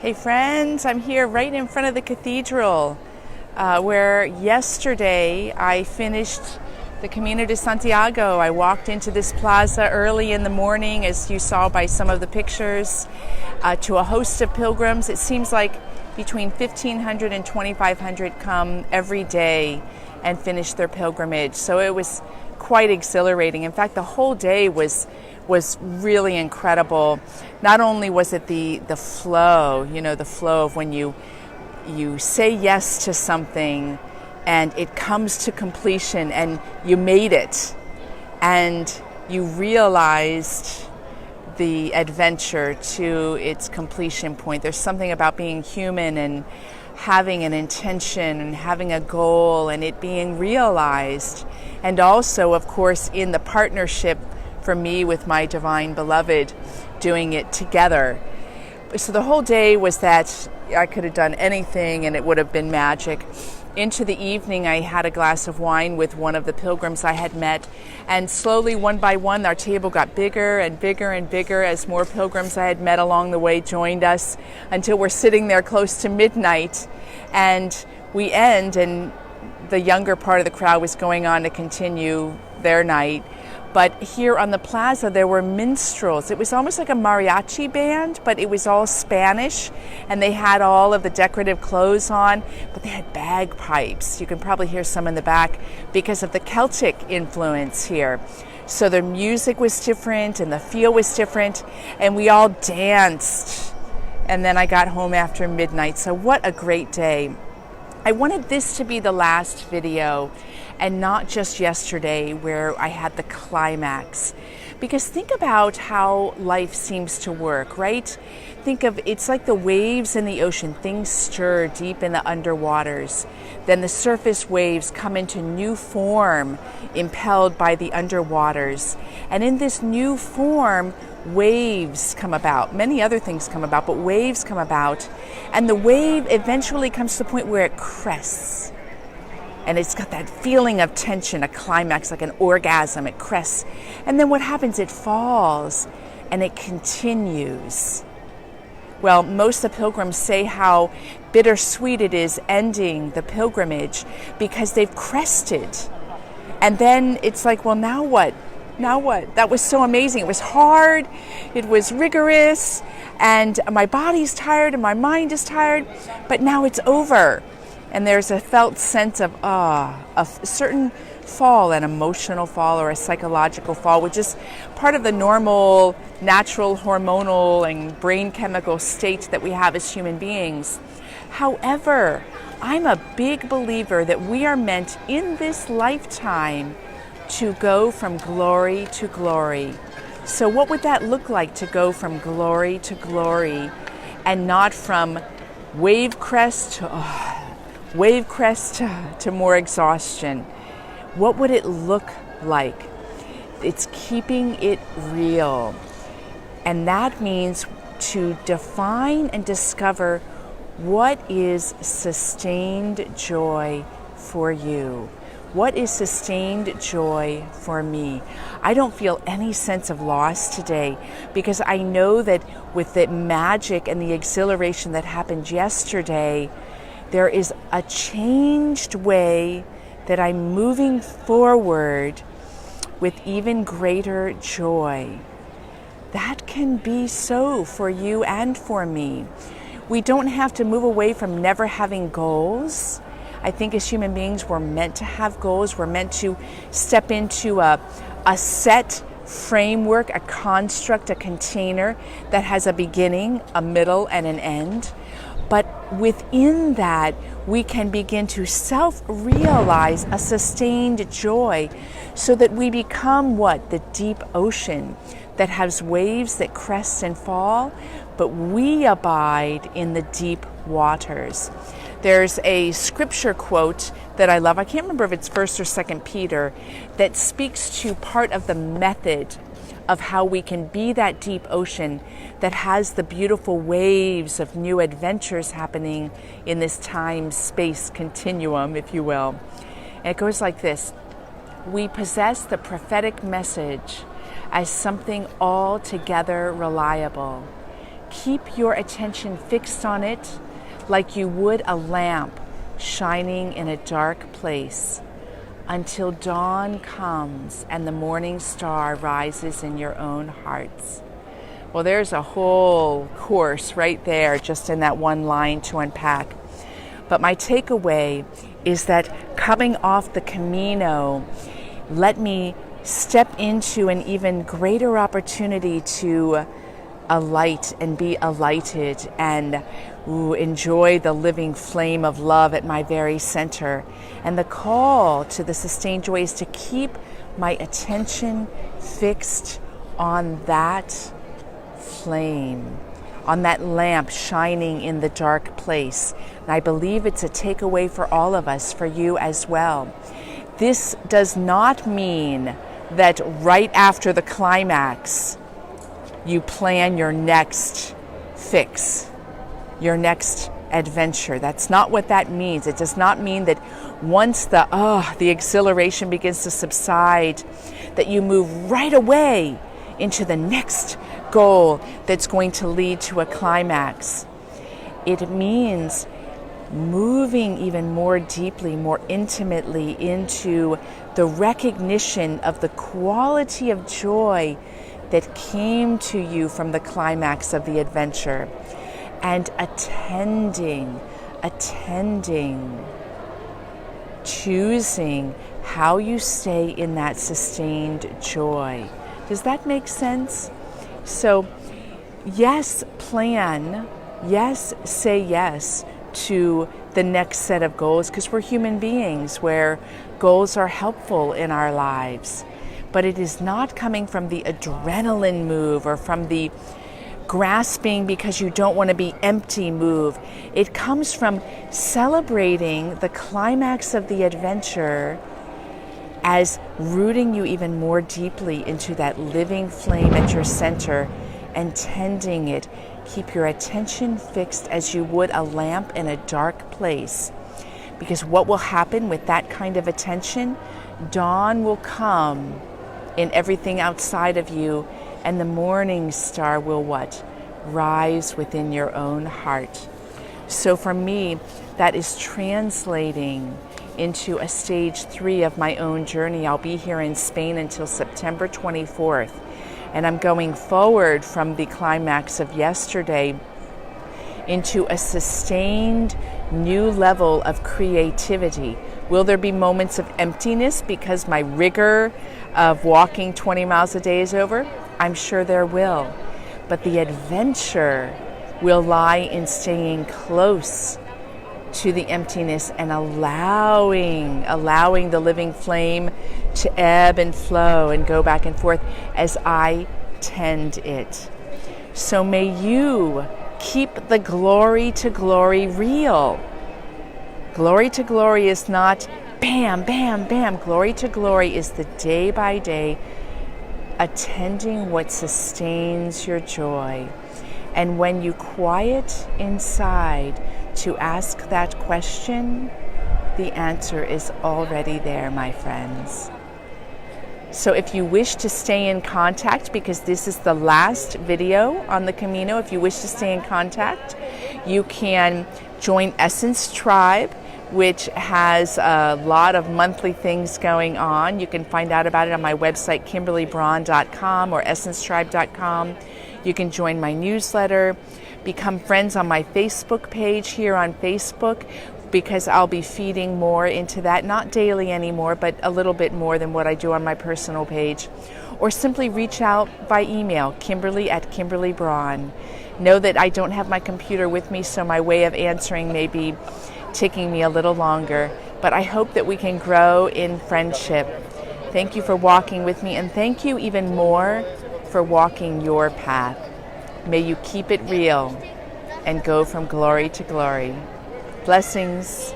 Hey friends, I'm here right in front of the cathedral where yesterday I finished the Camino de Santiago. I walked into this plaza early in the morning, as you saw by some of the pictures, to a host of pilgrims. It seems like between 1,500 and 2,500 come every day and finish their pilgrimage. So it was quite exhilarating. In fact, the whole day was really incredible. Not only was it the flow, the flow of when you say yes to something and it comes to completion and you made it and you realized the adventure to its completion point. There's something about being human and having an intention and having a goal and it being realized, and also of course in the partnership for me with my divine beloved, doing it together. So the whole day was that I could have done anything and it would have been magic. Into the evening I had a glass of wine with one of the pilgrims I had met, and slowly one by one our table got bigger and bigger and bigger as more pilgrims I had met along the way joined us, until we're sitting there close to midnight and we end, and the younger part of the crowd was going on to continue their night. But here on the plaza, there were minstrels. It was almost like a mariachi band, but it was all Spanish, and they had all of the decorative clothes on, but they had bagpipes. You can probably hear some in the back because of the Celtic influence here. So the music was different, and the feel was different, and we all danced. And then I got home after midnight, so what a great day. I wanted this to be the last video and not just yesterday where I had the climax. Because think about how life seems to work, right? Think of it's like the waves in the ocean. Things stir deep in the underwaters. Then the surface waves come into new form, impelled by the underwaters. And in this new form, waves come about. Many other things come about, but waves come about. And the wave eventually comes to the point where it crests. And it's got that feeling of tension, a climax, like an orgasm. It crests. And then what happens? It falls and it continues. Well, most of the pilgrims say how bittersweet it is ending the pilgrimage because they've crested. And then it's like, well, now what? Now what? That was so amazing. It was hard, it was rigorous, and my body's tired and my mind is tired, but now it's over. And there's a felt sense of a certain fall, an emotional fall or a psychological fall, which is part of the normal, natural, hormonal and brain chemical state that we have as human beings. However, I'm a big believer that we are meant in this lifetime to go from glory to glory. So what would that look like, to go from glory to glory and not from wave crest to more exhaustion? What would it look like? It's keeping it real. And that means to define and discover what is sustained joy for you. What is sustained joy for me? I don't feel any sense of loss today because I know that with the magic and the exhilaration that happened yesterday, there is a changed way that I'm moving forward with even greater joy. That can be so for you and for me. We don't have to move away from never having goals. I think as human beings, we're meant to have goals. We're meant to step into a set framework, a construct, a container that has a beginning, a middle, and an end. But within that, we can begin to self-realize a sustained joy so that we become what? The deep ocean that has waves that crest and fall, but we abide in the deep waters. There's a scripture quote that I love. I can't remember if it's 1st or 2nd Peter, that speaks to part of the method of how we can be that deep ocean that has the beautiful waves of new adventures happening in this time-space continuum, if you will. And it goes like this: we possess the prophetic message as something altogether reliable, keep your attention fixed on it like you would a lamp shining in a dark place until dawn comes and the morning star rises in your own hearts. Well, there's a whole course right there just in that one line to unpack. But my takeaway is that coming off the Camino, let me step into an even greater opportunity to alight and be alighted and enjoy the living flame of love at my very center. And the call to the sustained joy is to keep my attention fixed on that flame, on that lamp shining in the dark place. And I believe it's a takeaway for all of us, for you as well. This does not mean that right after the climax, you plan your next fix, your next adventure. That's not what that means. It does not mean that once the exhilaration begins to subside, that you move right away into the next goal that's going to lead to a climax. It means moving even more deeply, more intimately into the recognition of the quality of joy that came to you from the climax of the adventure, and attending, choosing how you stay in that sustained joy. Does that make sense? So, yes, plan, yes, say yes to the next set of goals, because we're human beings where goals are helpful in our lives. But it is not coming from the adrenaline move or from the grasping because you don't want to be empty move. It comes from celebrating the climax of the adventure as rooting you even more deeply into that living flame at your center and tending it. Keep your attention fixed as you would a lamp in a dark place. Because what will happen with that kind of attention? Dawn will come in everything outside of you, and the morning star will what? Rise within your own heart. So for me, that is translating into a stage 3 of my own journey. I'll be here in Spain until September 24th, and I'm going forward from the climax of yesterday into a sustained new level of creativity. Will there be moments of emptiness because my rigor of walking 20 miles a day is over? I'm sure there will. But the adventure will lie in staying close to the emptiness and allowing the living flame to ebb and flow and go back and forth as I tend it. So may you keep the glory to glory real. Glory to glory is not bam, bam, bam. Glory to glory is the day by day attending what sustains your joy. And when you quiet inside to ask that question, the answer is already there, my friends. So if you wish to stay in contact, because this is the last video on the Camino, if you wish to stay in contact, you can join Essence Tribe, which has a lot of monthly things going on. You can find out about it on my website, KimberlyBraun.com or EssenceTribe.com. You can join my newsletter, become friends on my Facebook page here on Facebook, because I'll be feeding more into that, not daily anymore, but a little bit more than what I do on my personal page. Or simply reach out by email, Kimberly@KimberlyBraun. Know that I don't have my computer with me, so my way of answering may be taking me a little longer, but I hope that we can grow in friendship. Thank you for walking with me, and thank you even more for walking your path. May you keep it real and go from glory to glory. Blessings.